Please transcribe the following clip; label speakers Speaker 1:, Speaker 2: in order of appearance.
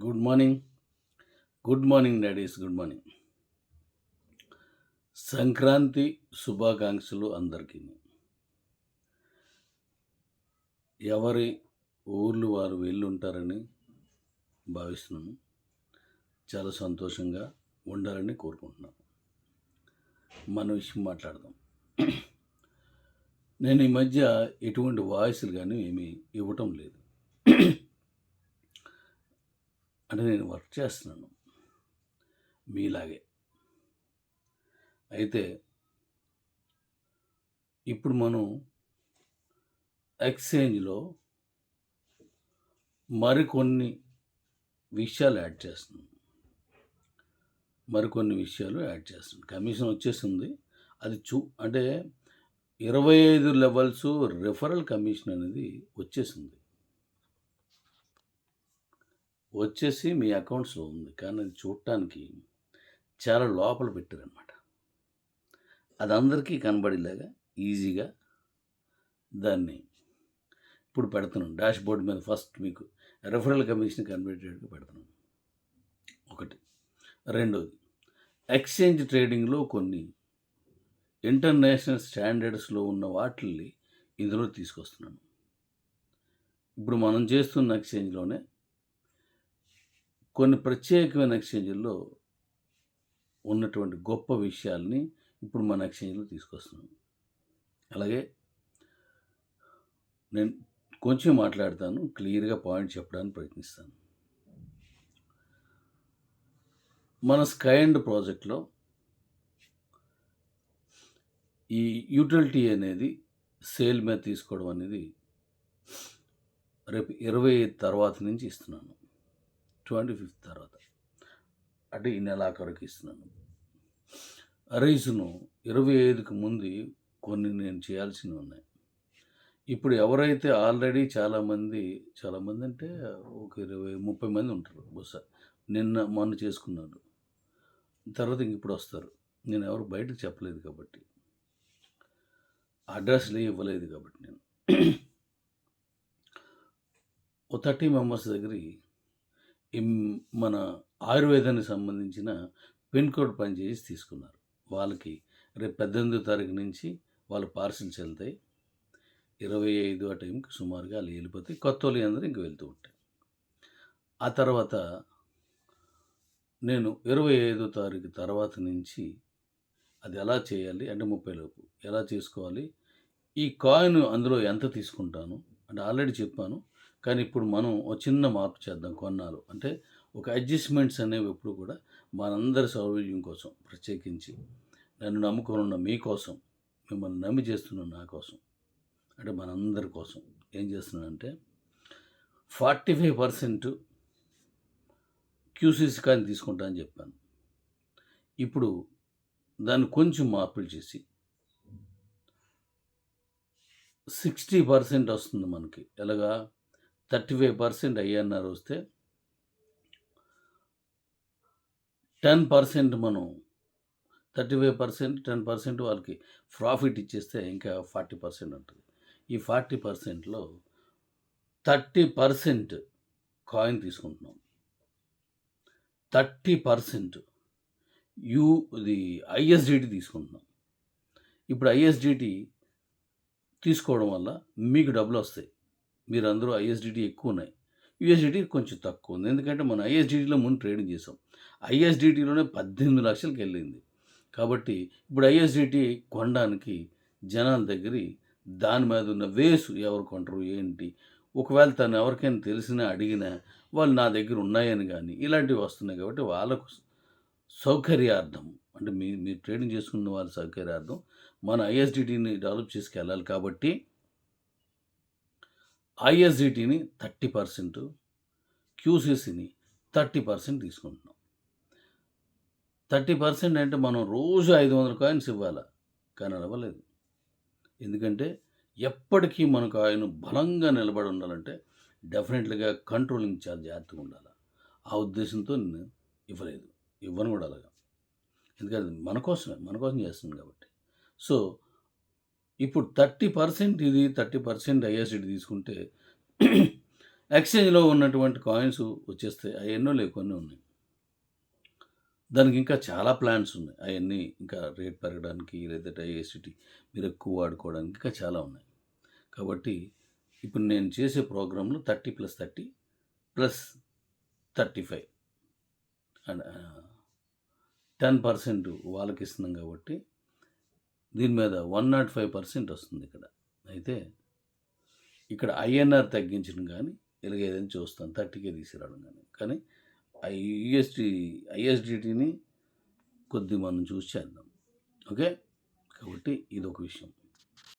Speaker 1: Good morning. Good morning daddy's. Good morning. Sankranti శుభాకాంక్షలు అందరికీ. ఎవరి ఊర్లు వారు వెళ్ళుంటారని భావిస్తున్నాను. చాలా సంతోషంగా ఉండాలని కోరుకుంటున్నాను. మన విషయం మాట్లాడదాం. నేను ఈ మధ్య ఎటువంటి వాయిస్లు కానీ ఏమీ ఇవ్వటం లేదు. అంటే నేను వర్క్ చేస్తున్నాను మీలాగే. అయితే ఇప్పుడు మనం ఎక్స్చేంజ్లో మరికొన్ని విషయాలు యాడ్ చేస్తున్నాం. కమిషన్ వచ్చేసింది. అది అంటే 25 లెవెల్స్ రిఫరల్ కమిషన్ అనేది వచ్చేసి మీ అకౌంట్స్లో ఉంది. కానీ అది చూడటానికి చాలా లోపల పెట్టారనమాట. అది అందరికీ కనబడేలాగా ఈజీగా దాన్ని ఇప్పుడు పెడుతున్నాను. డాష్ బోర్డ్ మీద ఫస్ట్ మీకు రెఫరల్ కమిషన్ కన్వర్టెడ్గా పెడుతున్నాను. ఒకటి. రెండోది, ఎక్స్చేంజ్ ట్రేడింగ్లో కొన్ని ఇంటర్నేషనల్ స్టాండర్డ్స్లో ఉన్న వాటిల్ని ఇందులో తీసుకొస్తున్నాను. ఇప్పుడు మనం చేస్తున్న ఎక్స్చేంజ్లోనే కొన్ని ప్రత్యేకమైన ఎక్స్చేంజ్ల్లో ఉన్నటువంటి గొప్ప విషయాల్ని ఇప్పుడు మన ఎక్స్చేంజ్లో తీసుకొస్తున్నాం. అలాగే నేను కొంచెం మాట్లాడతాను, క్లియర్గా పాయింట్ చెప్పడానికి ప్రయత్నిస్తాను. మన స్కై అండ్ ప్రాజెక్ట్లో ఈ యూటిలిటీ అనేది సేల్ మీద తీసుకోవడం అనేది రేపు 25 తర్వాత నుంచి ఇస్తున్నాను. 25th తర్వాత, అంటే ఈ నెలాఖరుకి ఇస్తున్నాను. రీజను 25కి ముందు కొన్ని నేను చేయాల్సినవి ఉన్నాయి. ఇప్పుడు ఎవరైతే ఆల్రెడీ చాలామంది అంటే ఒక 20-30 మంది ఉంటారు బహుశా, మొన్న చేసుకున్నారు. తర్వాత ఇంక ఇప్పుడు వస్తారు. నేను ఎవరు బయటకు చెప్పలేదు కాబట్టి, అడ్రస్లు ఇవ్వలేదు కాబట్టి నేను ఓ 30 మెంబర్స్ దగ్గర మన ఆయుర్వేదానికి సంబంధించిన పిన్ కోడ్ పనిచేసి తీసుకున్నారు. వాళ్ళకి రేపు 18వ తారీఖు నుంచి వాళ్ళ పార్సిల్స్ వెళ్తాయి. 25 ఆ టైంకి సుమారుగా వాళ్ళు వెళ్ళిపోతాయి. కొత్త వాళ్ళు అందరూ ఇంక వెళ్తూ ఉంటాయి. ఆ తర్వాత నేను 25వ తారీఖు తర్వాత నుంచి అది ఎలా చేయాలి అంటే 30 లోపు ఎలా చేసుకోవాలి, ఈ కాయిన్ అందులో ఎంత తీసుకుంటాను అంటే ఆల్రెడీ చెప్పాను. కానీ ఇప్పుడు మనం ఒక చిన్న మార్పు చేద్దాం. కొన్నాళ్ళు అంటే ఒక అడ్జస్ట్మెంట్స్ అనేవి ఎప్పుడు కూడా మనందరి సౌకర్యం కోసం, ప్రత్యేకించి నన్ను నమ్ముకొని ఉన్న మీకోసం, మిమ్మల్ని నమ్మి చేస్తున్న నా కోసం, అంటే మనందరి కోసం ఏం చేస్తున్నానంటే 45% క్యూసీసీ కాయిన్ తీసుకుంటా అని చెప్పాను. ఇప్పుడు దాన్ని కొంచెం మార్పులు చేసి 60% వస్తుంది మనకి. ఎలాగా 35% ఐఎన్ఆర్ వస్తే 10% మనం 35% 10% వాళ్ళకి ప్రాఫిట్ ఇచ్చేస్తే ఇంకా 40% ఉంటుంది. ఈ 40%లో 30% కాయిన్ తీసుకుంటున్నాం. 30% ఇది ఐఎస్డిటి తీసుకుంటున్నాం. ఇప్పుడు ఐఎస్డిటి తీసుకోవడం వల్ల మీకు డబ్బులు వస్తాయి. మీరందరూ ఐఎస్డిటి ఎక్కువ ఉన్నాయి, యూఎస్డిటి కొంచెం తక్కువ ఉంది. ఎందుకంటే మనం ఐఎస్డిటిలో ముందు ట్రేడింగ్ చేసాం. ఐఎస్డిటిలోనే 18 లక్షలకి వెళ్ళింది. కాబట్టి ఇప్పుడు ఐఎస్డిటి కొనడానికి జనాల దగ్గర దాని మీద ఉన్న వేసు ఎవరు కొంటారు ఏంటి, ఒకవేళ తను ఎవరికైనా తెలిసినా అడిగినా వాళ్ళు నా దగ్గర ఉన్నాయని కానీ ఇలాంటివి వస్తున్నాయి. కాబట్టి వాళ్ళకు సౌకర్యార్థం, అంటే మీరు ట్రేడింగ్ చేసుకున్న వాళ్ళ సౌకర్యార్థం మన ఐఎస్డిటిని డెవలప్ చేసుకెళ్ళాలి. కాబట్టి ఐఎస్డిటిని 30%, క్యూసీసీని 30% తీసుకుంటున్నాం. 30% అంటే మనం రోజు 500 కాయిన్స్ ఇవ్వాలి, కానీ అవ్వలేదు. ఎందుకంటే ఎప్పటికీ మన కాయిన్ బలంగా నిలబడి ఉండాలంటే డెఫినెట్లీగా కంట్రోలింగ్ చాలా జాగ్రత్తగా ఉండాలి. ఆ ఉద్దేశంతో నేను ఇవ్వను కూడా అలాగా. ఎందుకంటే మన కోసం చేస్తున్నాను కాబట్టి. సో ఇప్పుడు 30% ఇది 30% ఐఎస్డిటి తీసుకుంటే ఎక్స్చేంజ్లో ఉన్నటువంటి కాయిన్స్ వచ్చేస్తాయి. అయన్నో లేవు కొన్ని ఉన్నాయి. దానికి ఇంకా చాలా ప్లాన్స్ ఉన్నాయి. అవన్నీ ఇంకా రేట్ పెరగడానికి లేదంటే ఐఎస్డిటీ మీరు ఎక్కువ వాడుకోవడానికి ఇంకా చాలా ఉన్నాయి. కాబట్టి ఇప్పుడు నేను చేసే ప్రోగ్రాంలో 30+30 ప్లస్ 35 అండ్ 10% వాళ్ళకి ఇస్తున్నాం కాబట్టి దీని మీద 105% వస్తుంది ఇక్కడ. అయితే ఇక్కడ ఐఎన్ఆర్ తగ్గించడం కానీ ఇలాగ ఏదైనా చూస్తాను 30కే తీసుకురావడం కానీ ఐఎస్డిటీని కొద్ది మనం చూసి చేద్దాం. ఓకే. కాబట్టి ఇదొక విషయం.